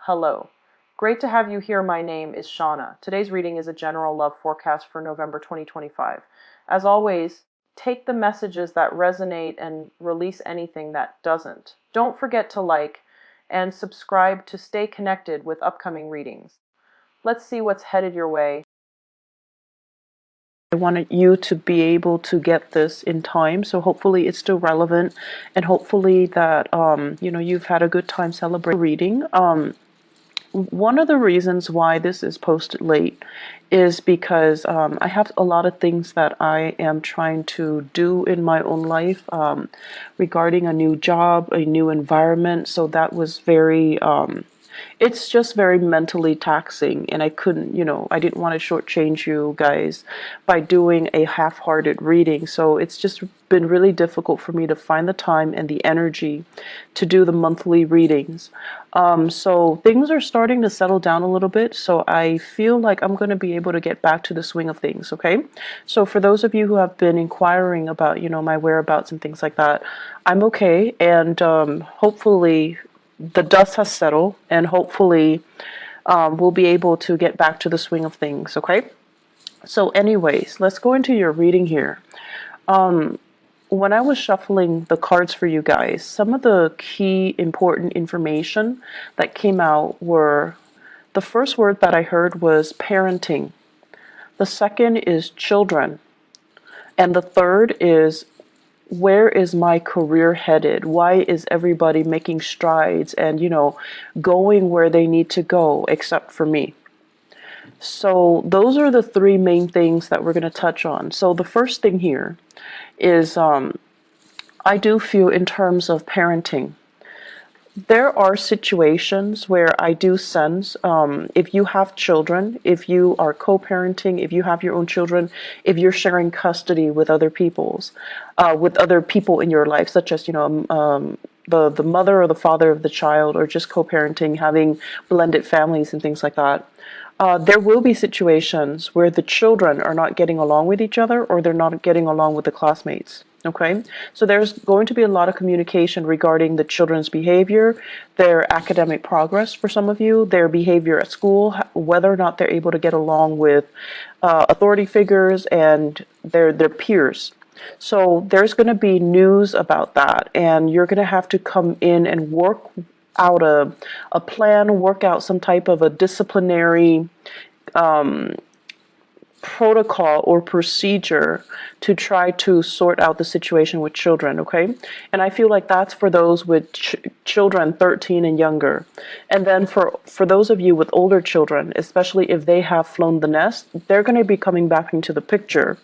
Hello. Great to have you here. My name is Shauna. Today's reading is a general love forecast for November 2025. As always, take the messages that resonate and release anything that doesn't. Don't forget to like and subscribe to stay connected with upcoming readings. Let's see what's headed your way. I wanted you to be able to get this in time, so hopefully it's still relevant, and hopefully that you've had a good time celebrating reading. One of the reasons why this is posted late is because I have a lot of things that I am trying to do in my own life regarding a new job, a new environment. So that was very it's just very mentally taxing, and I couldn't, I didn't want to shortchange you guys by doing a half-hearted reading. So it's just been really difficult for me to find the time and the energy to do the monthly readings. So things are starting to settle down a little bit, so I feel like I'm going to be able to get back to the swing of things, okay? So for those of you who have been inquiring about, my whereabouts and things like that, I'm okay, and hopefully the dust has settled, and hopefully we'll be able to get back to the swing of things, okay? So anyways, let's go into your reading here. When I was shuffling the cards for you guys, some of the key important information that came out were, the first word that I heard was parenting. The second is children. And the third is, where is my career headed? Why is everybody making strides and, going where they need to go except for me? So those are the three main things that we're going to touch on. So the first thing here is I do feel in terms of parenting. There are situations where I do sense if you have children, if you are co-parenting, if you have your own children, if you're sharing custody with other with other people in your life, such as the mother or the father of the child, or just co-parenting, having blended families and things like that. There will be situations where the children are not getting along with each other, or they're not getting along with the classmates. Okay, so there's going to be a lot of communication regarding the children's behavior, their academic progress for some of you, their behavior at school, whether or not they're able to get along with authority figures and their peers. So there's going to be news about that, and you're going to have to come in and work out a plan, work out some type of a disciplinary protocol or procedure to try to sort out the situation with children, okay? And I feel like that's for those with children 13 and younger. And then for those of you with older children, especially if they have flown the nest, they're going to be coming back into the picture.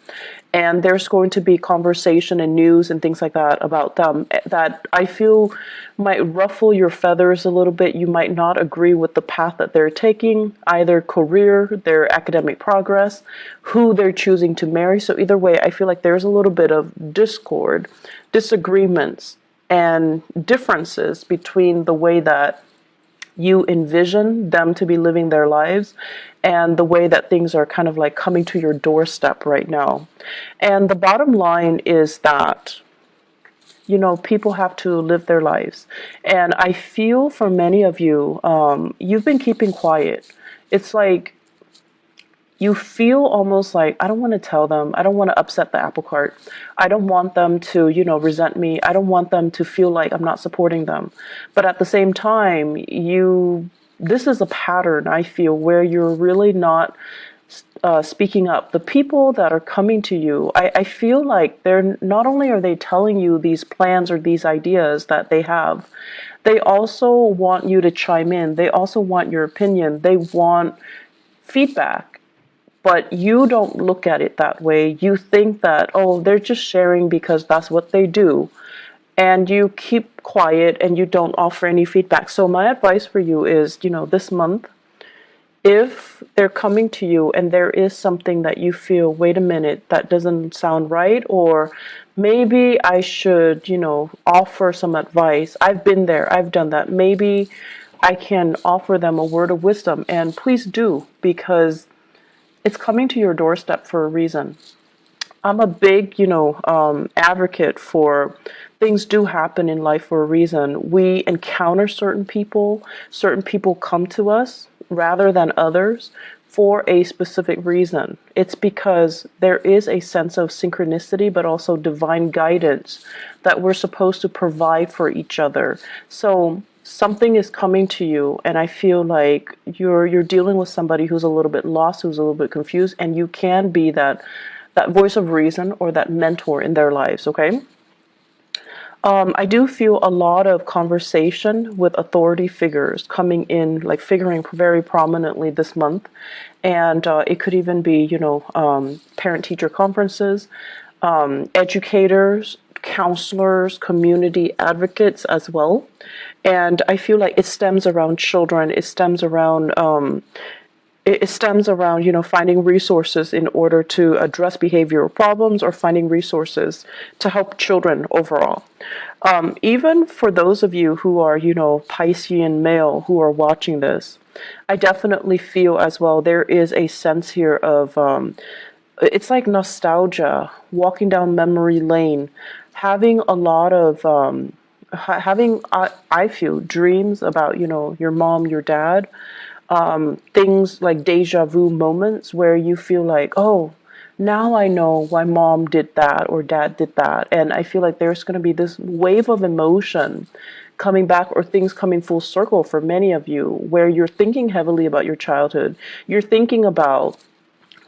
And there's going to be conversation and news and things like that about them that I feel might ruffle your feathers a little bit. You might not agree with the path that they're taking, either career, their academic progress, who they're choosing to marry. So either way, I feel like there's a little bit of discord, disagreements, and differences between the way that you envision them to be living their lives and the way that things are kind of like coming to your doorstep right now. And the bottom line is that, people have to live their lives. And I feel for many of you, you've been keeping quiet. It's like you feel almost like, I don't want to tell them. I don't want to upset the apple cart. I don't want them to, resent me. I don't want them to feel like I'm not supporting them. But at the same time, this is a pattern, I feel, where you're really not speaking up. The people that are coming to you, I feel like they're not only are they telling you these plans or these ideas that they have, they also want you to chime in. They also want your opinion. They want feedback. But you don't look at it that way. You think that, oh, they're just sharing because that's what they do. And you keep quiet and you don't offer any feedback. So my advice for you is, this month, if they're coming to you and there is something that you feel, wait a minute, that doesn't sound right, or maybe I should, offer some advice. I've been there. I've done that. Maybe I can offer them a word of wisdom. And please do, because it's coming to your doorstep for a reason. I'm a big, advocate for things do happen in life for a reason. We encounter certain people come to us rather than others for a specific reason. It's because there is a sense of synchronicity, but also divine guidance that we're supposed to provide for each other. So something is coming to you, and I feel like you're dealing with somebody who's a little bit lost, who's a little bit confused, and you can be that voice of reason or that mentor in their lives, okay? I do feel a lot of conversation with authority figures coming in, like figuring very prominently this month. And it could even be, parent teacher conferences, educators, counselors, community advocates as well. And I feel like it stems around children, it stems around, finding resources in order to address behavioral problems or finding resources to help children overall. Even for those of you who are, Piscean male who are watching this, I definitely feel as well there is a sense here of, it's like nostalgia, walking down memory lane, having a lot of, having, I feel, dreams about, your mom, your dad, things like deja vu moments where you feel like, oh, now I know why mom did that or dad did that. And I feel like there's going to be this wave of emotion coming back or things coming full circle for many of you where you're thinking heavily about your childhood. You're thinking about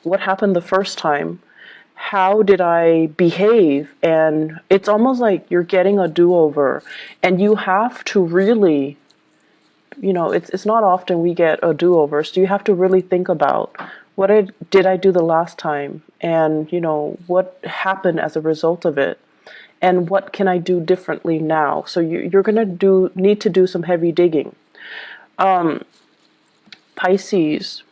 what happened the first time. How did I behave? And it's almost like you're getting a do over, and you have to really, it's not often we get a do-over, so you have to really think about did I do the last time, and what happened as a result of it, and what can I do differently now. So you're gonna need to do some heavy digging. Pisces,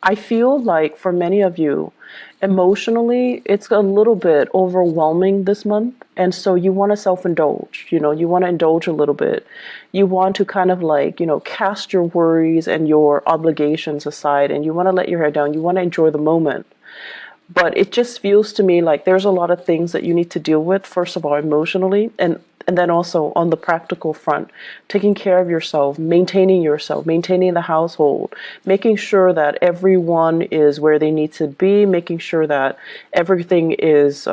I feel like for many of you, emotionally, it's a little bit overwhelming this month. And so you want to self indulge, you want to indulge a little bit. You want to kind of like, cast your worries and your obligations aside, and you want to let your hair down. You want to enjoy the moment. But it just feels to me like there's a lot of things that you need to deal with, first of all, emotionally, and then also on the practical front, taking care of yourself, maintaining the household, making sure that everyone is where they need to be, making sure that everything is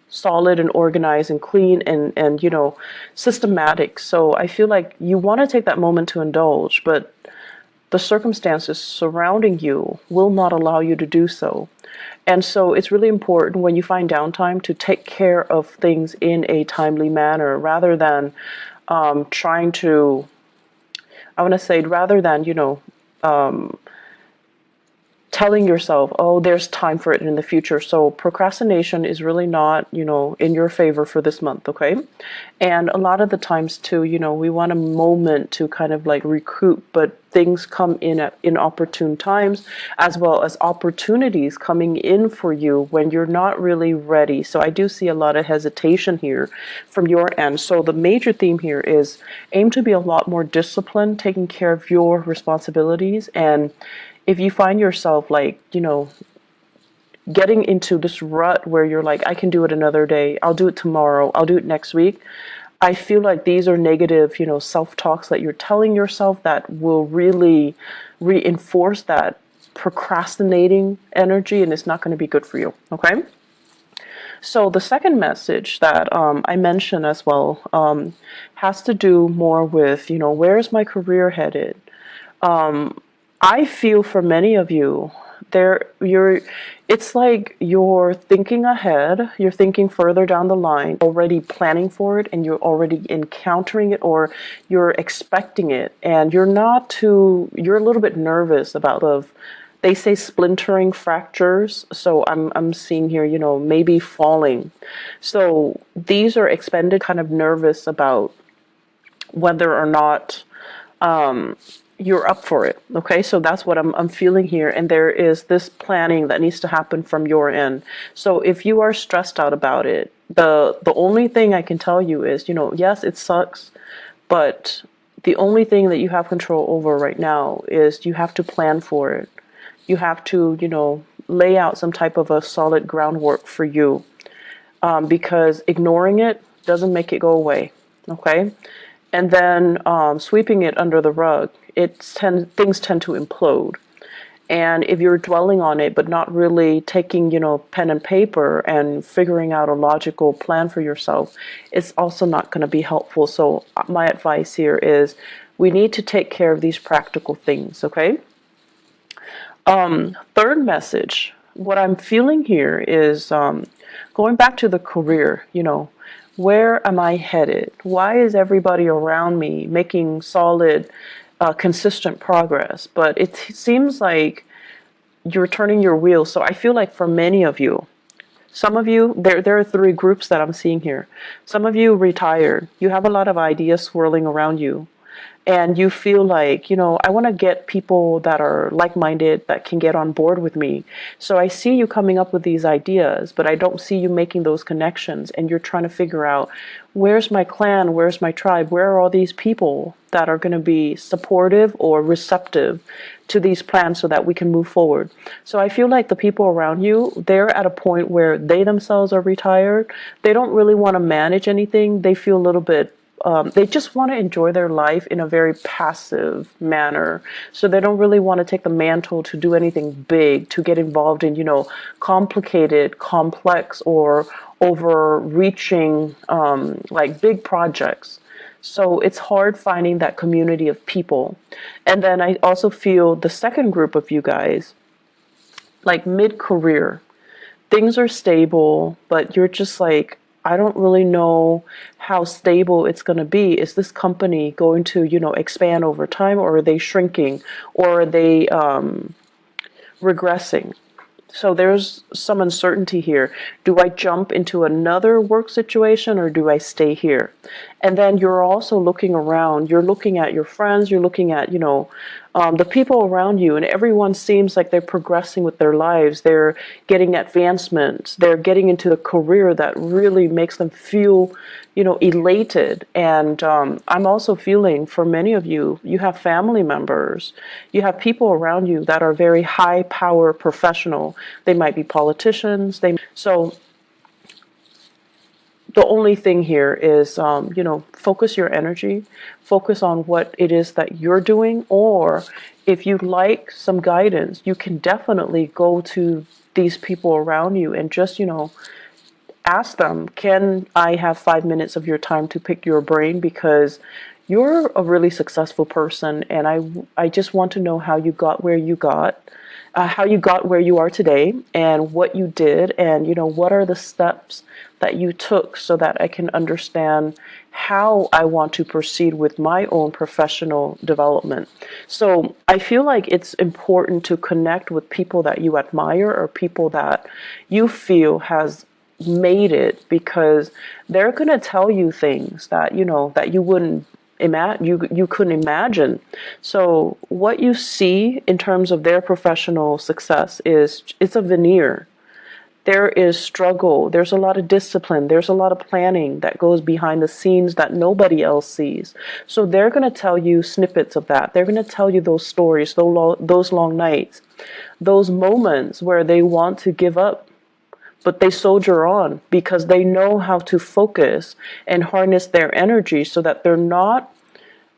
solid and organized and clean and systematic. So I feel like you want to take that moment to indulge, but the circumstances surrounding you will not allow you to do so. And so it's really important when you find downtime to take care of things in a timely manner rather than trying to, I want to say, rather than, telling yourself, oh, there's time for it in the future. So procrastination is really not, in your favor for this month, okay? And a lot of the times too, we want a moment to kind of like recoup, but things come in at inopportune times, as well as opportunities coming in for you when you're not really ready. So I do see a lot of hesitation here from your end. So the major theme here is aim to be a lot more disciplined, taking care of your responsibilities. And if you find yourself like, getting into this rut where you're like, I can do it another day, I'll do it tomorrow, I'll do it next week, I feel like these are negative, self-talks that you're telling yourself that will really reinforce that procrastinating energy, and it's not going to be good for you, okay? So the second message that I mentioned as well has to do more with, where's my career headed? I feel for many of you, it's like you're thinking ahead, you're thinking further down the line, already planning for it, and you're already encountering it, or you're expecting it, and you're a little bit nervous about they say splintering fractures. So I'm seeing here, maybe falling. So these are expended, kind of nervous about whether or not you're up for it. Okay, so that's what I'm feeling here, and there is this planning that needs to happen from your end. So if you are stressed out about it, the only thing I can tell you is, yes, it sucks, but the only thing that you have control over right now is you have to plan for it. You have to, lay out some type of a solid groundwork for you, because ignoring it doesn't make it go away. Okay, and then sweeping it under the rug, things tend to implode. And if you're dwelling on it but not really taking, pen and paper and figuring out a logical plan for yourself, it's also not going to be helpful. So my advice here is we need to take care of these practical things, okay? Third message, what I'm feeling here is going back to the career, where am I headed? Why is everybody around me making solid, consistent progress? But it seems like you're turning your wheels. So I feel like for many of you, some of you, there are three groups that I'm seeing here. Some of you retired. You have a lot of ideas swirling around you. And you feel like, I want to get people that are like-minded that can get on board with me. So I see you coming up with these ideas, but I don't see you making those connections. And you're trying to figure out, where's my clan? Where's my tribe? Where are all these people that are going to be supportive or receptive to these plans so that we can move forward? So I feel like the people around you, they're at a point where they themselves are retired. They don't really want to manage anything. They feel a little bit they just want to enjoy their life in a very passive manner. So they don't really want to take the mantle to do anything big, to get involved in, complicated, complex, or overreaching, like big projects. So it's hard finding that community of people. And then I also feel the second group of you guys, like mid-career, things are stable, but you're just like, I don't really know how stable it's going to be. Is this company going to, expand over time, or are they shrinking, or are they regressing? So there's some uncertainty here. Do I jump into another work situation, or do I stay here? And then you're also looking around. You're looking at your friends. You're looking at, the people around you, and everyone seems like they're progressing with their lives. They're getting advancements. They're getting into a career that really makes them feel, elated. And I'm also feeling, for many of you, you have family members, you have people around you that are very high power professional. They might be politicians. So the only thing here is, focus your energy, focus on what it is that you're doing, or if you'd like some guidance, you can definitely go to these people around you and just, ask them, can I have 5 minutes of your time to pick your brain? Because you're a really successful person, and I just want to know how you got where you got. How you got where you are today, and what you did, and what are the steps that you took, so that I can understand how I want to proceed with my own professional development. So I feel like it's important to connect with people that you admire, or people that you feel has made it, because they're going to tell you things that that you wouldn't you couldn't imagine. So what you see in terms of their professional success it's a veneer. There is struggle, there's a lot of discipline, there's a lot of planning that goes behind the scenes that nobody else sees. So they're going to tell you snippets of that. They're going to tell you those stories, those long nights, those moments where they want to give up, but they soldier on because they know how to focus and harness their energy so that they're not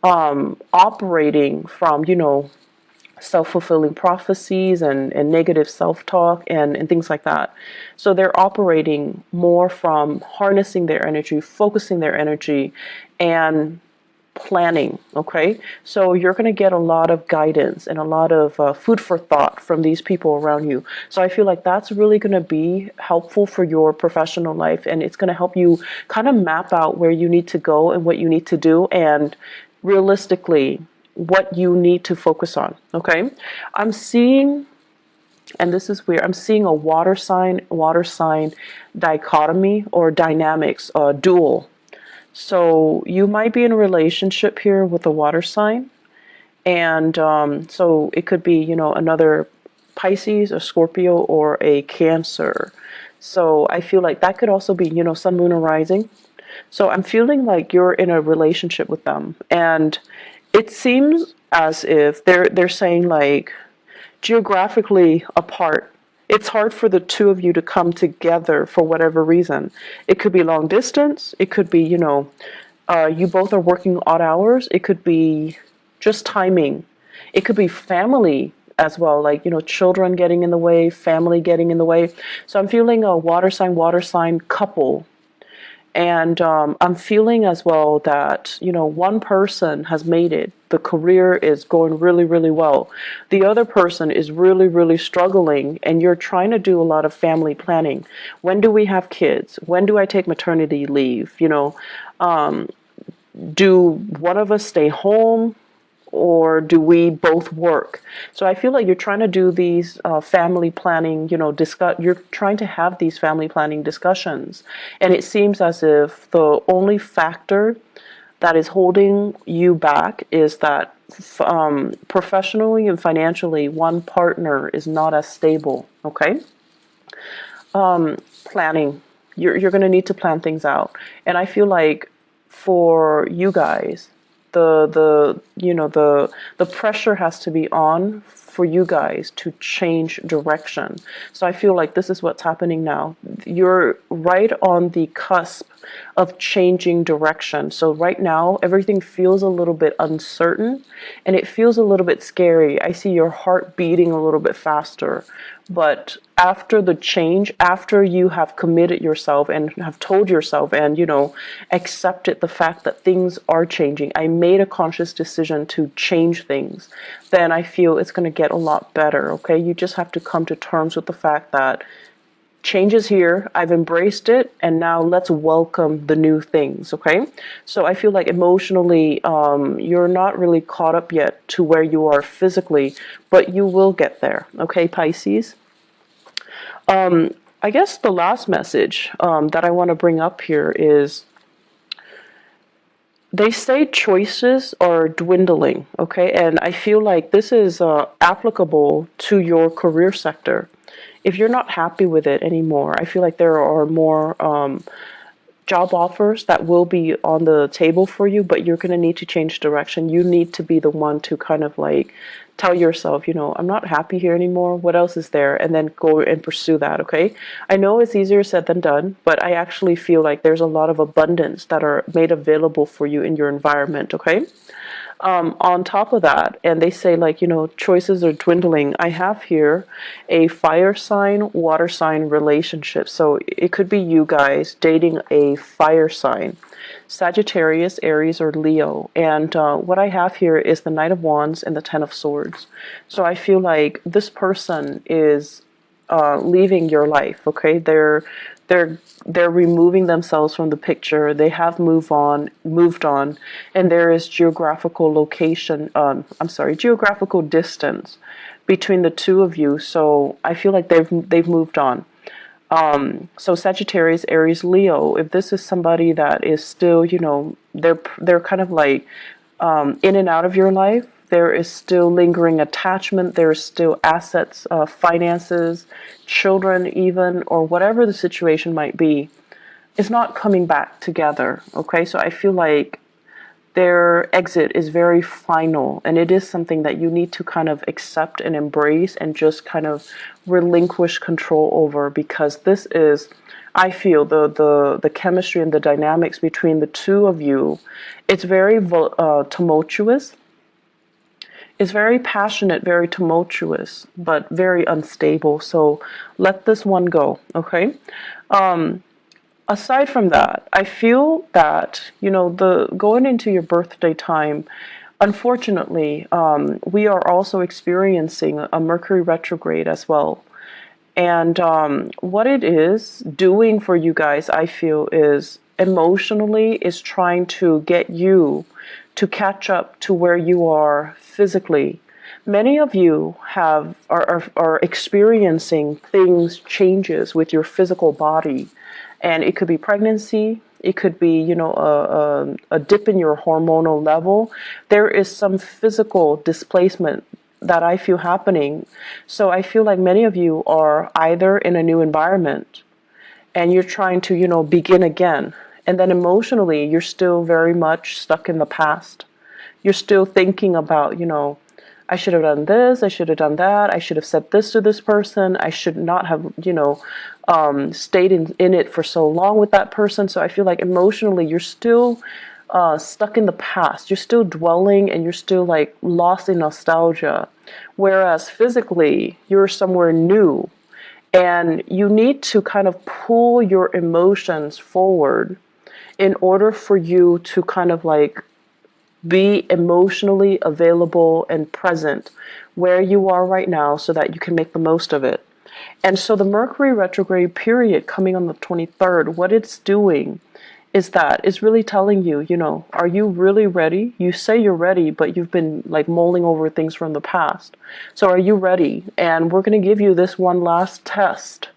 operating from, self-fulfilling prophecies and negative self-talk and things like that. So they're operating more from harnessing their energy, focusing their energy, and planning. Okay, so you're going to get a lot of guidance and a lot of food for thought from these people around you. So I feel like that's really going to be helpful for your professional life, and it's going to help you kind of map out where you need to go and what you need to do, and realistically what you need to focus on. Okay, I'm seeing, and this is weird, I'm seeing a water sign dichotomy or dynamics, dual. So you might be in a relationship here with a water sign, and so it could be, another Pisces, a Scorpio, or a Cancer. So I feel like that could also be, Sun, Moon, or Rising. So I'm feeling like you're in a relationship with them, and it seems as if they're saying, like, geographically apart. it's hard for the two of you to come together for whatever reason. It could be long distance. It could be, you both are working odd hours. It could be just timing. It could be family as well, like, children getting in the way, family getting in the way. So I'm feeling a water sign couple. And I'm feeling as well that, one person has made it. The career is going really, really well. The other person is really, really struggling, and you're trying to do a lot of family planning. When do we have kids? When do I take maternity leave? Do one of us stay home? Or do we both work? So I feel like you're trying to do these family planning, you're trying to have these family planning discussions. And it seems as if the only factor that is holding you back is that professionally and financially, one partner is not as stable, okay? Planning. You're going to need to plan things out. And I feel like for you guys, the pressure has to be on for you guys to change direction. So I feel like this is what's happening now. You're right on the cusp of changing direction. So right now everything feels a little bit uncertain and it feels a little bit scary. I see your heart beating a little bit faster. But after the change, after you have committed yourself and have told yourself and, accepted the fact that things are changing, I made a conscious decision to change things, then I feel it's going to get a lot better, okay? You just have to come to terms with the fact that change is here, I've embraced it, and now let's welcome the new things, okay? So I feel like emotionally, you're not really caught up yet to where you are physically, but you will get there, okay, Pisces? I guess the last message that I want to bring up here is they say choices are dwindling, okay? And I feel like this is applicable to your career sector. If you're not happy with it anymore, I feel like there are more job offers that will be on the table for you, but you're going to need to change direction. You need to be the one to kind of like tell yourself, I'm not happy here anymore. What else is there? And then go and pursue that, okay? I know it's easier said than done, but I actually feel like there's a lot of abundance that are made available for you in your environment, okay? On top of that, and they say like, choices are dwindling. I have here a fire sign, water sign relationship. So it could be you guys dating a fire sign, Sagittarius, Aries, or Leo. And what I have here is the Knight of Wands and the Ten of Swords. So I feel like this person is leaving your life, okay? They're removing themselves from the picture. They have moved on, and there is geographical distance between the two of you. So I feel like they've moved on. So Sagittarius, Aries, Leo, if this is somebody that is still, they're kind of like in and out of your life, there is still lingering attachment, there's still assets, finances, children even, or whatever the situation might be, it's not coming back together, okay? So I feel like their exit is very final, and it is something that you need to kind of accept and embrace and just kind of relinquish control over, because this is, I feel, the chemistry and the dynamics between the two of you, it's very tumultuous. It's very passionate, very tumultuous, but very unstable. So let this one go, okay? Aside from that, I feel that, the going into your birthday time, unfortunately, we are also experiencing a Mercury retrograde as well. And what it is doing for you guys, I feel, is emotionally is trying to get you to catch up to where you are physically. Many of you are experiencing changes with your physical body, and it could be pregnancy. It could be, a dip in your hormonal level. There is some physical displacement that I feel happening. So I feel like many of you are either in a new environment and you're trying to, begin again. And then emotionally, you're still very much stuck in the past. You're still thinking about, I should have done this, I should have done that, I should have said this to this person, I should not have, stayed in it for so long with that person. So I feel like emotionally you're still stuck in the past. You're still dwelling and you're still like lost in nostalgia. Whereas physically, you're somewhere new and you need to kind of pull your emotions forward in order for you to kind of like be emotionally available and present where you are right now so that you can make the most of it. And so the Mercury retrograde period coming on the 23rd, what it's doing is that it's really telling you, are you really ready? You say you're ready, but you've been like mulling over things from the past. So are you ready? And we're going to give you this one last test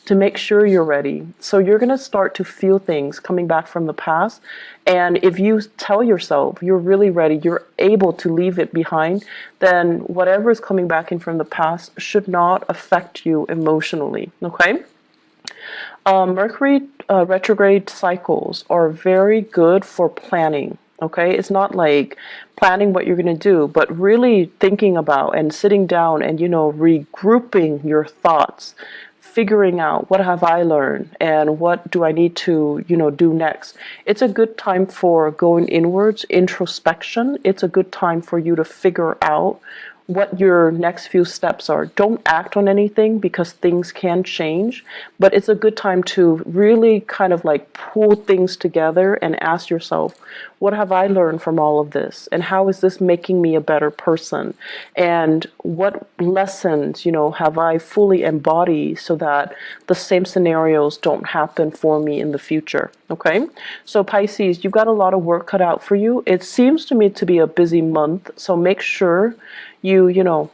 to make sure you're ready. So you're going to start to feel things coming back from the past. And if you tell yourself you're really ready, you're able to leave it behind, then whatever is coming back in from the past should not affect you emotionally. Okay? Mercury retrograde cycles are very good for planning. Okay, it's not like planning what you're going to do, but really thinking about and sitting down and regrouping your thoughts, figuring out what have I learned and what do I need to do next. It's a good time for going inwards, introspection. It's a good time for you to figure out what your next few steps are. Don't act on anything because things can change, but it's a good time to really kind of like pull things together and ask yourself, what have I learned from all of this? And how is this making me a better person? And what lessons, have I fully embodied so that the same scenarios don't happen for me in the future? Okay? So Pisces, you've got a lot of work cut out for you. It seems to me to be a busy month, so make sure you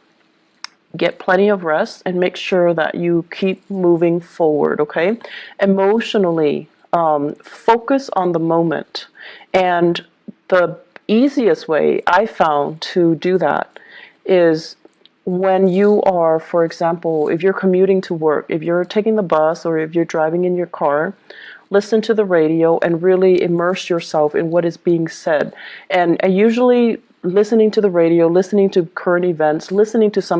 get plenty of rest and make sure that you keep moving forward, okay? Emotionally, focus on the moment. And the easiest way I found to do that is when you are, for example, if you're commuting to work, if you're taking the bus or if you're driving in your car, listen to the radio and really immerse yourself in what is being said. And usually listening to the radio, listening to current events, listening to some